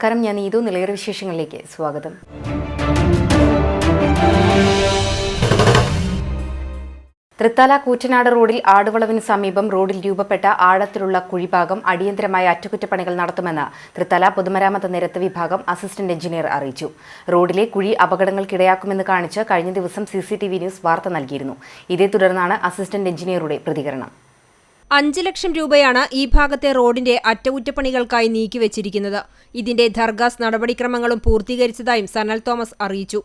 നമസ്കാരം, ഞാൻ നീതു. നിലയറ വിശേഷങ്ങളിലേക്ക് സ്വാഗതം. തൃത്താല കൂറ്റനാട് റോഡിൽ ആടുവളവിന് സമീപം റോഡിൽ രൂപപ്പെട്ട ആഴത്തിലുള്ള കുഴിഭാഗം അടിയന്തരമായ അറ്റകുറ്റപ്പണികൾ നടത്തുമെന്ന് തൃത്താല പൊതുമരാമത്ത് നിരത്ത് വിഭാഗം അസിസ്റ്റന്റ് എഞ്ചിനീയർ അറിയിച്ചു. റോഡിലെ കുഴി അപകടങ്ങൾക്കിടയാക്കുമെന്ന് കാണിച്ച് കഴിഞ്ഞ ദിവസം CCTV ന്യൂസ് വാർത്ത നൽകിയിരുന്നു. ഇതേ തുടർന്നാണ് അസിസ്റ്റന്റ് എഞ്ചിനീയറുടെ പ്രതികരണം. 5 ലക്ഷം രൂപയാണ് ഈ ഭാഗത്തെ റോഡിന്റെ അറ്റകുറ്റപ്പണികൾക്കായി നീക്കിവച്ചിരിക്കുന്നത്. ഇതിന്റെ ധർഗാസ് നടപടിക്രമങ്ങളും പൂർത്തീകരിച്ചതായും സനൽ തോമസ് അറിയിച്ചു.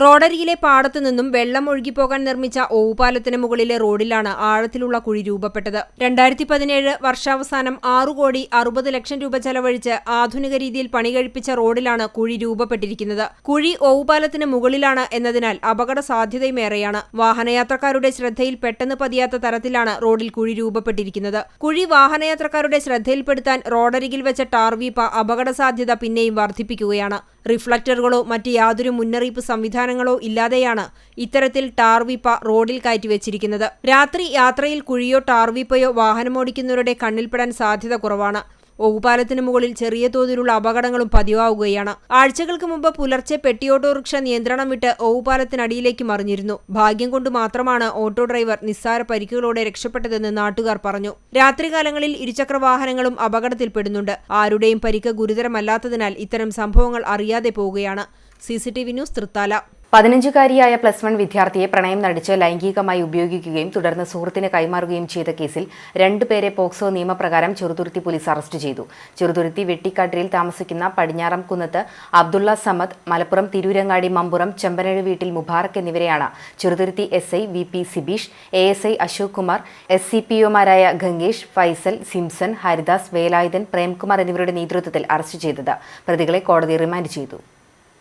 റോഡരികിലെ പാടത്തു നിന്നും വെള്ളം ഒഴുകിപ്പോകാൻ നിർമ്മിച്ച ഓവുപാലത്തിന് മുകളിലെ റോഡിലാണ് ആഴത്തിലുള്ള കുഴി രൂപപ്പെട്ടത്. 2017 വർഷാവസാനം 6,60,00,000 രൂപ ചെലവഴിച്ച് ആധുനിക രീതിയിൽ പണി കഴിപ്പിച്ച റോഡിലാണ് കുഴി രൂപപ്പെട്ടിരിക്കുന്നത്. കുഴി ഓവുപാലത്തിന് മുകളിലാണ് എന്നതിനാൽ അപകട സാധ്യതയുമേറെയാണ്. വാഹനയാത്രക്കാരുടെ ശ്രദ്ധയിൽ പെട്ടെന്ന് പതിയാത്ത തരത്തിലാണ് റോഡിൽ കുഴി രൂപപ്പെട്ടിരിക്കുന്നത്. കുഴി വാഹനയാത്രക്കാരുടെ ശ്രദ്ധയിൽപ്പെടുത്താൻ റോഡരികിൽ വെച്ച ടാർ വീപ്പ അപകട സാധ്യത പിന്നെയും വർദ്ധിപ്പിക്കുകയാണ്. റിഫ്ലക്ടറുകളോ മറ്റ് യാതൊരു മുന്നറിയിപ്പ് സംവിധാനങ്ങളോ ഇല്ലാതെയാണ് ഇത്തരത്തിൽ ടാർ വീപ്പ റോഡിൽ കയറ്റിവെച്ചിരിക്കുന്നത്. രാത്രി യാത്രയിൽ കുഴിയോ ടാർ വീപ്പയോ വാഹനമോടിക്കുന്നവരുടെ കണ്ണിൽപ്പെടാൻ സാധ്യത കുറവാണ്. ഓവുപാലത്തിന് മുകളിൽ ചെറിയ തോതിലുള്ള അപകടങ്ങളും പതിവാവുകയാണ്. ആഴ്ചകൾക്ക് മുമ്പ് പുലർച്ചെ പെട്ടി ഓട്ടോറിക്ഷ നിയന്ത്രണം വിട്ട് ഓവുപാലത്തിനടിയിലേക്ക് മറിഞ്ഞിരുന്നു. ഭാഗ്യം കൊണ്ട് മാത്രമാണ് ഓട്ടോ ഡ്രൈവർ നിസ്സാര പരിക്കുകളോടെ രക്ഷപ്പെട്ടതെന്ന് നാട്ടുകാർ പറഞ്ഞു. രാത്രികാലങ്ങളിൽ ഇരുചക്ര വാഹനങ്ങളും അപകടത്തിൽപ്പെടുന്നുണ്ട്. ആരുടെയും പരിക്ക് ഗുരുതരമല്ലാത്തതിനാൽ ഇത്തരം സംഭവങ്ങൾ അറിയാതെ പോവുകയാണ്. CCTV news, Thrithala. 15-കാരിയായ +1 വിദ്യാർത്ഥിയെ പ്രണയം നടിച്ച് ലൈംഗികമായി ഉപയോഗിക്കുകയും തുടർന്ന് സുഹൃത്തിന് കൈമാറുകയും ചെയ്ത കേസിൽ 2 പേരെ പോക്സോ നിയമപ്രകാരം ചെറുതുരുത്തി പോലീസ് അറസ്റ്റ് ചെയ്തു. ചെറുതുരുത്തി വെട്ടിക്കാട്ടിരിൽ താമസിക്കുന്ന പടിഞ്ഞാറംകുന്നത്ത് അബ്ദുള്ള സമദ്, മലപ്പുറം തിരൂരങ്ങാടി മമ്പുറം ചെമ്പനഴ് വീട്ടിൽ മുബാറക് എന്നിവരെയാണ് Cheruthuruthy SI VP Sibeesh, ASI Ashok Kumar, SCPOമാരായ ഗംഗേഷ്, ഫൈസൽ, സിംസൺ, ഹരിദാസ്, വേലായുധൻ, പ്രേംകുമാർ എന്നിവരുടെ നേതൃത്വത്തിൽ അറസ്റ്റ് ചെയ്തത്. പ്രതികളെ കോടതി റിമാൻഡ് ചെയ്തു.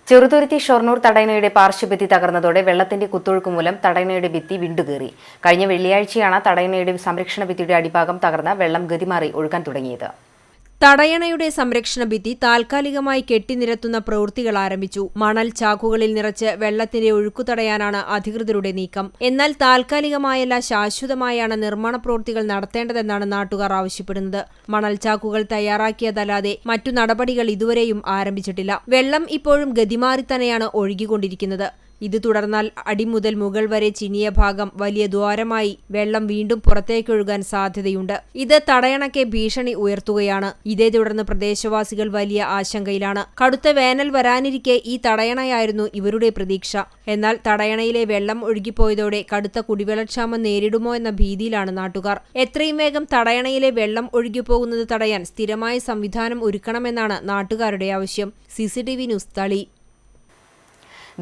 ചെറുതുരുത്തി ഷൊർണൂർ തടയണയുടെ പാർശ്വഭിത്തി തകർന്നതോടെ വെള്ളത്തിന്റെ കുത്തൊഴുക്ക് മൂലം തടയണയുടെ ഭിത്തി വിണ്ടുകീറി. കഴിഞ്ഞ വെള്ളിയാഴ്ചയാണ് തടയണയുടെ സംരക്ഷണ ഭിത്തിയുടെ അടിഭാഗം തകർന്ന് വെള്ളം ഗതിമാറി ഒഴുകാൻ തുടങ്ങിയത്. തടയണയുടെ സംരക്ഷണ ഭിത്തി താൽക്കാലികമായി കെട്ടിനിരത്തുന്ന പ്രവൃത്തികൾ ആരംഭിച്ചു. മണൽ ചാക്കുകളിൽ നിറച്ച് വെള്ളത്തിന്റെ ഒഴുക്കു തടയാനാണ് അധികൃതരുടെ നീക്കം. എന്നാൽ താൽക്കാലികമായല്ല, ശാശ്വതമായാണ് നിർമ്മാണ പ്രവൃത്തികൾ നടത്തേണ്ടതെന്നാണ് നാട്ടുകാർ ആവശ്യപ്പെടുന്നത്. മണൽ ചാക്കുകൾ തയ്യാറാക്കിയതല്ലാതെ മറ്റു നടപടികൾ ഇതുവരെയും ആരംഭിച്ചിട്ടില്ല. വെള്ളം ഇപ്പോഴും ഗതിമാറി തന്നെയാണ് ഒഴുകിക്കൊണ്ടിരിക്കുന്നത്. ഇത് തുടർന്നാൽ അടിമുതൽ മുകൾ വരെ ചിനിയ ഭാഗം വലിയ ദ്വാരമായി വെള്ളം വീണ്ടും പുറത്തേക്കൊഴുകാൻ സാധ്യതയുണ്ട്. ഇത് തടയണയ്ക്ക് ഭീഷണി ഉയർത്തുകയാണ്. ഇതേ തുടർന്ന് പ്രദേശവാസികൾ വലിയ ആശങ്കയിലാണ്. കടുത്ത വേനൽ വരാനിരിക്കെ ഈ തടയണയായിരുന്നു ഇവരുടെ പ്രതീക്ഷ. എന്നാൽ തടയണയിലെ വെള്ളം ഒഴുകിപ്പോയതോടെ കടുത്ത കുടിവെള്ളക്ഷാമം നേരിടുമോ എന്ന ഭീതിയിലാണ് നാട്ടുകാർ. എത്രയും വേഗം തടയണയിലെ വെള്ളം ഒഴുകിപ്പോകുന്നത് തടയാൻ സ്ഥിരമായ സംവിധാനം ഒരുക്കണമെന്നാണ് നാട്ടുകാരുടെ ആവശ്യം. CCTV ന്യൂസ്, തളി.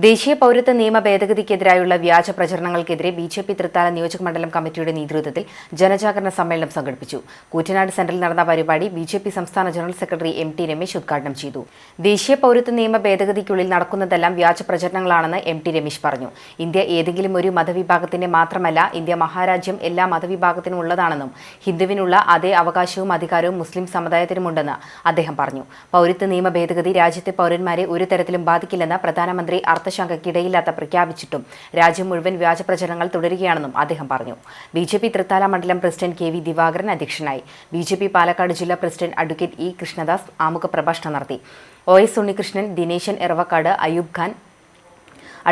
ദേശീയ പൗരത്വ നിയമ ഭേദഗതിക്കെതിരായുള്ള വ്യാജ പ്രചരണങ്ങൾക്കെതിരെ BJP തൃത്താല നിയോജക മണ്ഡലം കമ്മിറ്റിയുടെ നേതൃത്വത്തിൽ ജനജാഗരണ സമ്മേളനം സംഘടിപ്പിച്ചു. കൂറ്റനാട് സെന്ററിൽ നടന്ന പരിപാടി BJP സംസ്ഥാന ജനറൽ സെക്രട്ടറി MT രമേശ് ഉദ്ഘാടനം ചെയ്തു. ദേശീയ പൗരത്വ നിയമ ഭേദഗതിക്കുള്ളിൽ നടക്കുന്നതെല്ലാം വ്യാജ പ്രചരണങ്ങളാണെന്ന് MT രമേശ് പറഞ്ഞു. ഇന്ത്യ ഏതെങ്കിലും ഒരു മതവിഭാഗത്തിന്റെ മാത്രമല്ല, ഇന്ത്യ മഹാരാജ്യം എല്ലാ മതവിഭാഗത്തിനും ഉള്ളതാണെന്നും ഹിന്ദുവിനുള്ള അതേ അവകാശവും അധികാരവും മുസ്ലിം സമുദായത്തിനുമുണ്ടെന്ന് അദ്ദേഹം പറഞ്ഞു. പൗരത്വ നിയമ ഭേദഗതി രാജ്യത്തെ പൗരന്മാരെ ഒരു തരത്തിലും ബാധിക്കില്ലെന്ന് പ്രധാനമന്ത്രി അർത്ഥശങ്കയ്ക്കിടയില്ലാത്ത പ്രഖ്യാപിച്ചിട്ടും രാജ്യം മുഴുവൻ വ്യാജ പ്രചരണങ്ങൾ തുടരുകയാണെന്നും അദ്ദേഹം പറഞ്ഞു. BJP തൃത്താല മണ്ഡലം പ്രസിഡന്റ് KV ദിവാകരൻ അധ്യക്ഷനായി. BJP പാലക്കാട് ജില്ലാ പ്രസിഡന്റ് അഡ്വക്കേറ്റ് E കൃഷ്ണദാസ് ആമുഖ പ്രഭാഷണം നടത്തി. OS ഉണ്ണികൃഷ്ണൻ, ദിനേശൻ എറവക്കാട്, അയൂബ് ഖാൻ,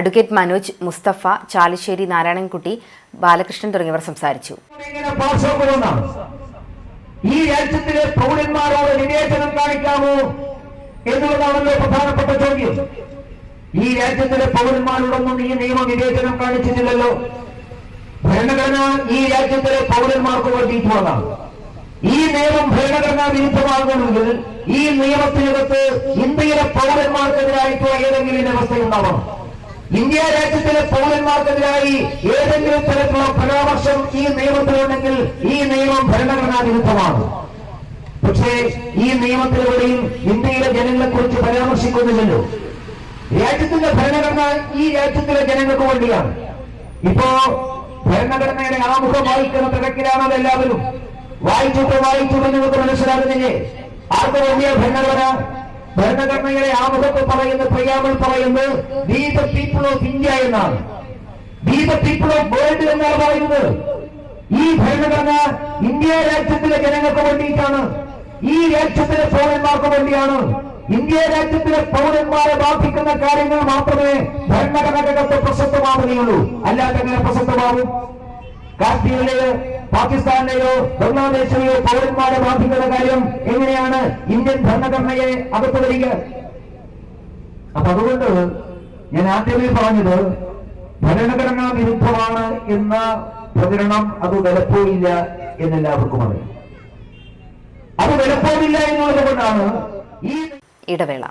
അഡ്വക്കേറ്റ് മനോജ്, മുസ്തഫ, ചാലിശ്ശേരി, നാരായണൻകുട്ടി, ബാലകൃഷ്ണൻ തുടങ്ങിയവർ സംസാരിച്ചു. ഈ രാജ്യത്തിലെ പൗരന്മാരോട് വിവേചനം കാണിക്കാമോ എന്നുള്ളതാണല്ലോ പ്രധാനപ്പെട്ട ചോദ്യം. ഈ രാജ്യത്തിലെ പൗരന്മാരോടൊന്നും ഈ നിയമം വിവേചനം കാണിച്ചിട്ടില്ലല്ലോ. ഭരണഘടന ഈ രാജ്യത്തിലെ പൗരന്മാർക്ക് വേണ്ടിയിട്ടുള്ളതാണ്. ഈ നിയമം ഭരണഘടനാ വിരുദ്ധമാകണമെങ്കിൽ ഈ നിയമത്തിനകത്ത് ഇന്ത്യയിലെ പൗരന്മാർക്കെതിരായിട്ടുള്ള ഏതെങ്കിലും വ്യവസ്ഥയുണ്ടാവണം. ഇന്ത്യ രാജ്യത്തിലെ പൗരന്മാർക്കെതിരായി ഏതെങ്കിലും തരത്തിലുള്ള പരാമർശം ഈ നിയമത്തിലുണ്ടെങ്കിൽ ഈ നിയമം ഭരണഘടനാ വിരുദ്ധമാണ്. പക്ഷേ ഈ നിയമത്തിലൂടെയും ഇന്ത്യയിലെ ജനങ്ങളെ കുറിച്ച് പരാമർശിക്കുന്നില്ലല്ലോ. രാജ്യത്തിന്റെ ഭരണഘടന ഈ രാജ്യത്തിലെ ജനങ്ങൾക്ക് വേണ്ടിയാണ്. ഇപ്പോ ഭരണഘടനയുടെ ആമുഖം വായിക്കുന്ന തിരക്കിലാണല്ലോ എല്ലാവരും. വായിച്ചിട്ട് നിങ്ങൾക്ക് മനസ്സിലാകുന്നില്ലേ ആർക്ക് വേണ്ടിയ ഭരണഘടന? ഭരണഘടനയുടെ ആമുഖത്തിൽ പറയുന്ന പ്രിയാമ്പിൾ പറയുന്നത് we the people of India എന്നാണ്. We the people of world എന്നാണ് പറയുന്നത്. ഈ ഭരണഘടന ഇന്ത്യ രാജ്യത്തിലെ ജനങ്ങൾക്ക് വേണ്ടിയിട്ടാണ്. ഈ രാജ്യത്തിലെ പൗരന്മാർക്ക് വേണ്ടിയാണ്. ഇന്ത്യ രാജ്യത്തിലെ പൗരന്മാരെ ബാധിക്കുന്ന കാര്യങ്ങൾ മാത്രമേ ഭരണഘടനകത്ത് പ്രസക്തമാവുകയുള്ളൂ. അല്ലാതെ എങ്ങനെ പ്രസക്തമാവും? കാശ്മീരിലെയോ പാകിസ്ഥാനിലെയോ ബംഗ്ലാദേശിലെയോ പൗരന്മാരെ ബാധിക്കുന്ന കാര്യം എങ്ങനെയാണ് ഇന്ത്യൻ ഭരണഘടനയെ അകത്ത് വരിക? അപ്പൊ അതുകൊണ്ട് ഞാൻ ആദ്യമേ പറഞ്ഞത് ഭരണഘടനാ വിരുദ്ധമാണ് എന്ന പ്രചരണം അത് വിലപ്പോയില്ല എന്നെല്ലാവർക്കും അറിയാം. അത് വിലപ്പോവില്ല എന്നുള്ളത് കൊണ്ടാണ് ഈ ഇടവേള.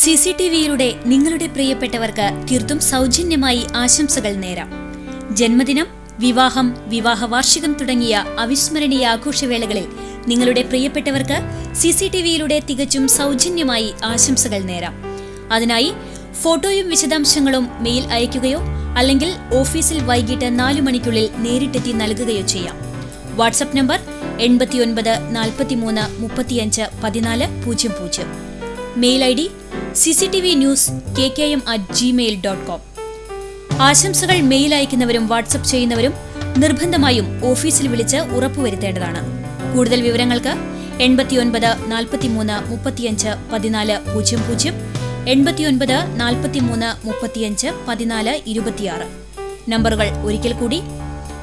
CCTVയിലൂടെ നിങ്ങളുടെ പ്രിയപ്പെട്ടവർക്ക് തീർത്തും സൗജന്യമായി ആശംസകൾ നേരാം. ജന്മദിനം, വിവാഹം, വിവാഹ വാർഷികം തുടങ്ങിയ അവിസ്മരണീയ ആഘോഷവേളകളിൽ നിങ്ങളുടെ പ്രിയപ്പെട്ടവർക്ക് CCTVയിലൂടെ തികച്ചും സൗജന്യമായി ആശംസകൾ നേരാം. അതിനായി ഫോട്ടോയും വിശദാംശങ്ങളും മെയിൽ അയയ്ക്കുകയോ അല്ലെങ്കിൽ ഓഫീസിൽ വൈകിട്ട് 4 മണിക്കുള്ളിൽ നേരിട്ടെത്തി നൽകുകയോ ചെയ്യാം. WhatsApp number 89 43 35 14 00. Mail ID cctvnews@gmail.com. ആശംസകൾ മെയിൽ അയക്കുന്നവരും വാട്സ്ആപ്പ് ചെയ്യുന്നവരും നിർബന്ധമായും ഓഫീസിൽ വിളിച്ച് ഉറപ്പുവരുത്തേണ്ടതാണ്. കൂടുതൽ വിവരങ്ങൾക്ക് 89 43 35 14 00, 89 43 35 14 26. നമ്പറുകൾ ഒരിക്കൽ കൂടി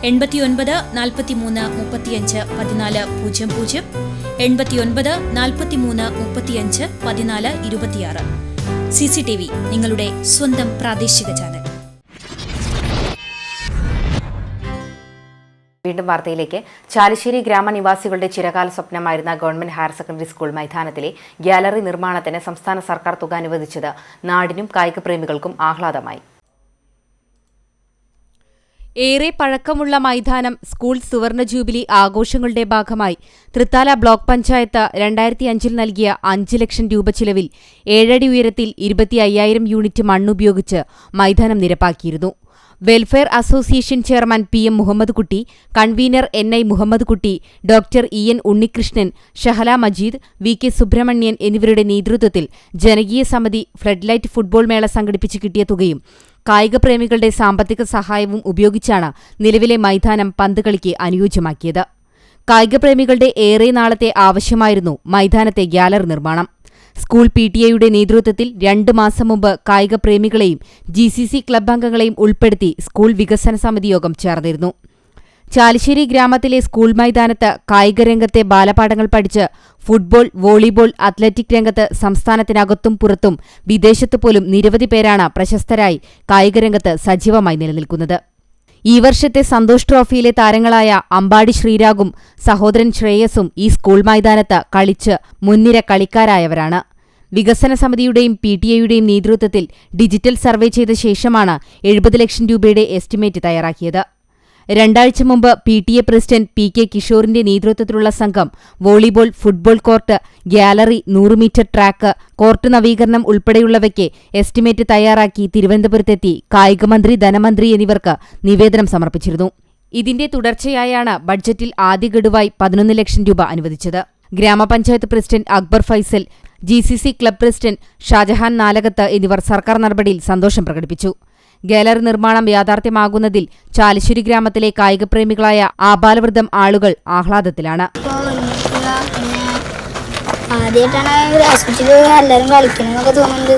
89 43 35 14 00, 89 43 35 14 26. CCTV, നിങ്ങളുടെ സ്വന്തം പ്രാദേശിക ചാനൽ. വീണ്ടും വാർത്തയിലേക്ക്. ചാലിശ്ശേരി ഗ്രാമനിവാസികളുടെ ചിരകാല സ്വപ്നമായിരുന്ന ഗവൺമെന്റ് ഹയർ സെക്കൻഡറി സ്കൂൾ മൈതാനത്തിലെ ഗ്യാലറി നിർമ്മാണത്തിന് സംസ്ഥാന സർക്കാർ തുക അനുവദിച്ചത് നാടിനും കായിക പ്രേമികൾക്കും ആഹ്ലാദമായി. ഏറെ പഴക്കമുള്ള മൈതാനം സ്കൂൾ സുവർണ ജൂബിലി ആഘോഷങ്ങളുടെ ഭാഗമായി തൃത്താല ബ്ലോക്ക് പഞ്ചായത്ത് 2005 നൽകിയ 5 ലക്ഷം രൂപ ചിലവിൽ 7 അടി ഉയരത്തിൽ 25,000 യൂണിറ്റ് മണ്ണുപയോഗിച്ച് മൈതാനം നിരപ്പാക്കിയിരുന്നു. Welfare association chairman PM Muhammad Kutty, convener NI Muhammad Kutty, doctor EN Unnikrishnan, Shahala Majeed, VK Subrahmanyan എന്നിവരുടെ നേതൃത്വത്തിൽ ജനകീയ സമിതി ഫ്ലഡ്ലൈറ്റ് ഫുട്ബോൾ മേള സംഘടിപ്പിച്ച് കിട്ടിയ തുകയും കായിക പ്രേമികളുടെ സാമ്പത്തിക സഹായവും ഉപയോഗിച്ചാണ് നിലവിലെ മൈതാനം പന്തുകളിക്ക് അനുയോജ്യമാക്കിയത്. കായിക പ്രേമികളുടെ ഏറെ നാളത്തെ ആവശ്യമായിരുന്നു മൈതാനത്തെ ഗ്യാലറി നിർമ്മാണം. സ്കൂൾ PTA നേതൃത്വത്തിൽ 2 മാസം മുമ്പ് കായിക പ്രേമികളെയും GCC ക്ലബ് അംഗങ്ങളെയും ഉൾപ്പെടുത്തി സ്കൂൾ വികസന സമിതി യോഗം ചേർന്നിരുന്നു. ചാലിശ്ശേരി ഗ്രാമത്തിലെ സ്കൂൾ മൈതാനത്ത് കായിക രംഗത്തെ ബാലപാഠങ്ങൾ പഠിച്ച് ഫുട്ബോൾ, വോളിബോൾ, അത്ലറ്റിക് രംഗത്ത് സംസ്ഥാനത്തിനകത്തും പുറത്തും വിദേശത്ത് പോലും നിരവധി പേരാണ് പ്രശസ്തരായി കായികരംഗത്ത് സജീവമായി നിലനിൽക്കുന്നത്. ഈ വർഷത്തെ സന്തോഷ് ട്രോഫിയിലെ താരങ്ങളായ അമ്പാടി ശ്രീരാഗും സഹോദരൻ ശ്രേയസും ഈ സ്കൂൾ മൈതാനത്ത് കളിച്ച് മുൻനിര കളിക്കാരായവരാണ്. വികസന സമിതിയുടെയും PTA നേതൃത്വത്തിൽ ഡിജിറ്റൽ സർവേ ചെയ്ത ശേഷമാണ് 70 ലക്ഷം രൂപയുടെ എസ്റ്റിമേറ്റ് തയ്യാറാക്കിയത്. 2 ആഴ്ച മുമ്പ് PTA പ്രസിഡന്റ് PK കിഷോറിന്റെ നേതൃത്വത്തിലുള്ള സംഘം volleyball, football court, gallery, 100 metre track, court നവീകരണം ഉൾപ്പെടെയുള്ളവയ്ക്ക് എസ്റ്റിമേറ്റ് തയ്യാറാക്കി തിരുവനന്തപുരത്തെത്തി കായികമന്ത്രി, ധനമന്ത്രി എന്നിവർക്ക് നിവേദനം സമർപ്പിച്ചിരുന്നു. ഇതിന്റെ തുടർച്ചയായാണ് ബഡ്ജറ്റിൽ ആദ്യ ഗഡുവായി 11 ലക്ഷം രൂപ അനുവദിച്ചത്. ഗ്രാമപഞ്ചായത്ത് president Akbar Faizal, GCC club president Shajahan Nalakath എന്നിവർ സർക്കാർ നടപടിയിൽ സന്തോഷം പ്രകടിപ്പിച്ചു. ഗാലറി നിർമ്മാണം യാഥാർത്ഥ്യമാകുന്നതിൽ ചാലിശ്ശേരി ഗ്രാമത്തിലെ കായികപ്രേമികളായ ആബാലവൃദ്ധം ആളുകൾ ആഹ്ലാദത്തിലാണ്. ആദ്യമായിട്ടാണ് ഗ്രാസ്പിറ്റിൽ എല്ലാവരും കളിക്കണമെന്നൊക്കെ തോന്നുന്നുണ്ട്.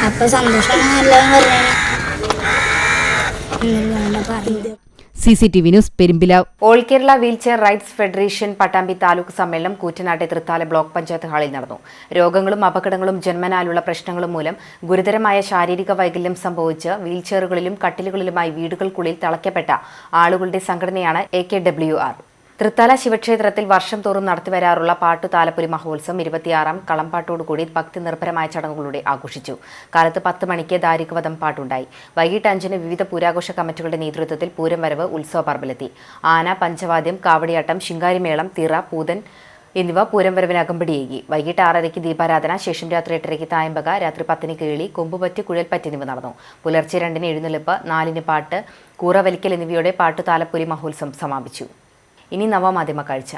അപ്പൊ സന്തോഷമാണ് എല്ലാവരും പറഞ്ഞത്. CCTV news, Perumpilavu. All Kerala wheelchair rights federation Pattambi taluk സമ്മേളനം കൂറ്റനാട്ടെ തൃത്താല ബ്ലോക്ക് പഞ്ചായത്ത് ഹാളിൽ നടന്നു. രോഗങ്ങളും അപകടങ്ങളും ജന്മനാലുള്ള പ്രശ്നങ്ങളും മൂലം ഗുരുതരമായ ശാരീരിക വൈകല്യം സംഭവിച്ച് വീൽചെയറുകളിലും കട്ടിലുകളിലുമായി വീടുകൾക്കുള്ളിൽ തളയ്ക്കപ്പെട്ട ആളുകളുടെ സംഘടനയാണ് AKWR. തൃത്താല ശിവക്ഷേത്രത്തിൽ വർഷം തോറും നടത്തിവരാറുള്ള പാട്ടുതാലപ്പൊലി മഹോത്സവം 26-ാം കളംപാട്ടോടുകൂടി ഭക്തി നിർഭരമായ ചടങ്ങുകളുടെ ആഘോഷിച്ചു. കാലത്ത് 10 മണിക്ക് ദാരികവധം പാട്ടുണ്ടായി. വൈകിട്ട് 5-ന് വിവിധ പൂരാഘോഷ കമ്മിറ്റികളുടെ നേതൃത്വത്തിൽ പൂരം വരവ് ഉത്സവ പറമ്പിലെത്തി. ആന, പഞ്ചവാദ്യം, കാവടിയാട്ടം, ശിങ്കാരിമേളം, തിറ, പൂതൻ എന്നിവ പൂരം വരവിന് അകമ്പടിയേകി. വൈകിട്ട് 6:30-ക്ക് ദീപാരാധന, ശേഷം രാത്രി 8:30-ക്ക് തായമ്പക, രാത്രി 10-ന് കേളി, കൊമ്പുപറ്റ്, കുഴൽപ്പറ്റ് എന്നിവ നടന്നു. പുലർച്ചെ 2-ന് എഴുന്നള്ളിപ്പ്, 4-ന് പാട്ട്, കൂറവലിക്കൽ എന്നിവയോടെ പാട്ടുതാലപ്പൊലി മഹോത്സവം സമാപിച്ചു. ഇനി നവമാധ്യമ കാഴ്ച.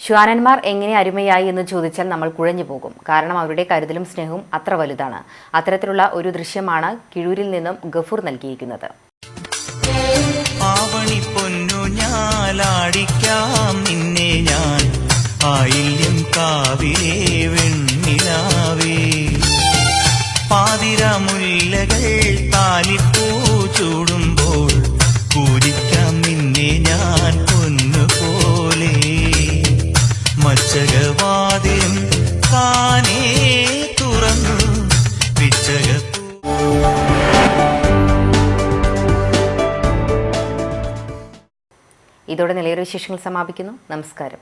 ശ്വാനന്മാർ എങ്ങനെ അരുമയായി എന്ന് ചോദിച്ചാൽ നമ്മൾ കുഴഞ്ഞു പോകും. കാരണം അവരുടെ കരുതലും സ്നേഹവും അത്ര വലുതാണ്. അത്തരത്തിലുള്ള ഒരു ദൃശ്യമാണ് കിഴൂരിൽ നിന്നും ഗഫൂർ നൽകിയിരിക്കുന്നത്. ആലാടിക്കാം നിന്നെ ഞാൻ ആയില്യം കാവിലെ വെണ്ണിലാവേ പാതിരമുല്ലകൾ താലിപ്പൂ ചൂടുമ്പോൾ പൂജിക്കാം നിന്നെ ഞാൻ പൊന്നുപോലെ മച്ചകവാതിലും താനേ തുറന്നു പിച്ചകപ്പൂ. ഇതോടെ നിലയൊരു വിശേഷങ്ങൾ സമാപിക്കുന്നു. നമസ്കാരം.